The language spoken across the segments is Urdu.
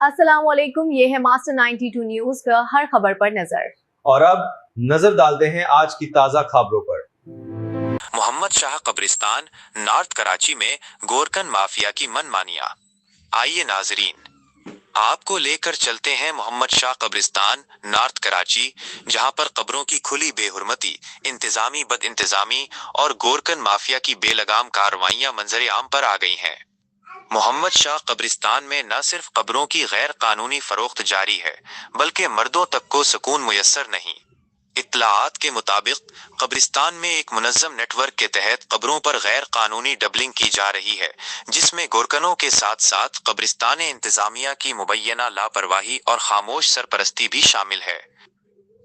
السلام علیکم، یہ ہے ماسٹر 92 نیوز کا ہر خبر پر نظر۔ اور اب نظر ڈالتے ہیں آج کی تازہ خبروں پر۔ محمد شاہ قبرستان نارتھ کراچی میں گورکن مافیا کی من مانیاں۔ آئیے ناظرین، آپ کو لے کر چلتے ہیں محمد شاہ قبرستان نارتھ کراچی، جہاں پر قبروں کی کھلی بے حرمتی، انتظامی بد انتظامی اور گورکن مافیا کی بے لگام کارروائیاں منظر عام پر آ گئی ہیں۔ محمد شاہ قبرستان میں نہ صرف قبروں کی غیر قانونی فروخت جاری ہے، بلکہ مردوں تک کو سکون میسر نہیں۔ اطلاعات کے مطابق قبرستان میں ایک منظم نیٹ ورک کے تحت قبروں پر غیر قانونی ڈبلنگ کی جا رہی ہے، جس میں گورکنوں کے ساتھ ساتھ قبرستان انتظامیہ کی مبینہ لاپرواہی اور خاموش سرپرستی بھی شامل ہے۔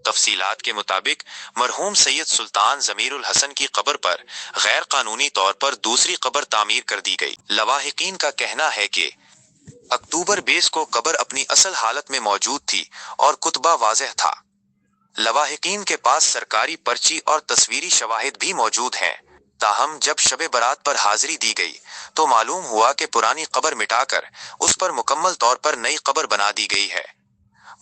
تفصیلات کے مطابق مرحوم سید سلطان ضمیر الحسن کی قبر پر غیر قانونی طور پر دوسری قبر تعمیر کر دی گئی۔ لواحقین کا کہنا ہے کہ اکتوبر 20 کو قبر اپنی اصل حالت میں موجود تھی اور کتبہ واضح تھا۔ لواحقین کے پاس سرکاری پرچی اور تصویری شواہد بھی موجود ہیں، تاہم جب شب برات پر حاضری دی گئی تو معلوم ہوا کہ پرانی قبر مٹا کر اس پر مکمل طور پر نئی قبر بنا دی گئی ہے۔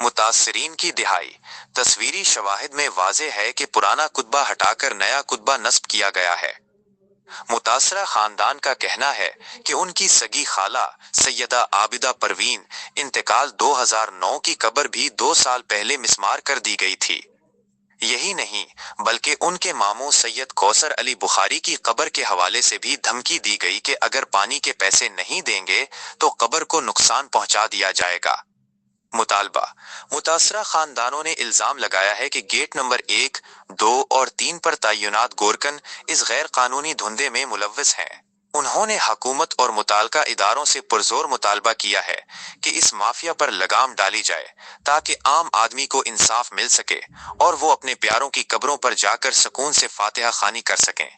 متاثرین کی دہائی تصویری شواہد میں واضح ہے کہ پرانا کتبہ ہٹا کر نیا کتبہ نصب کیا گیا ہے۔ متاثرہ خاندان کا کہنا ہے کہ ان کی سگی خالہ سیدہ عابدہ پروین انتقال 2009 کی قبر بھی 2 سال پہلے مسمار کر دی گئی تھی۔ یہی نہیں بلکہ ان کے ماموں سید کوثر علی بخاری کی قبر کے حوالے سے بھی دھمکی دی گئی کہ اگر پانی کے پیسے نہیں دیں گے تو قبر کو نقصان پہنچا دیا جائے گا۔ مطالبہ: متاثرہ خاندانوں نے الزام لگایا ہے کہ گیٹ نمبر 1، 2 اور 3 پر تعینات گورکن اس غیر قانونی دھندے میں ملوث ہیں۔ انہوں نے حکومت اور متعلقہ اداروں سے پرزور مطالبہ کیا ہے کہ اس مافیا پر لگام ڈالی جائے تاکہ عام آدمی کو انصاف مل سکے اور وہ اپنے پیاروں کی قبروں پر جا کر سکون سے فاتحہ خوانی کر سکیں۔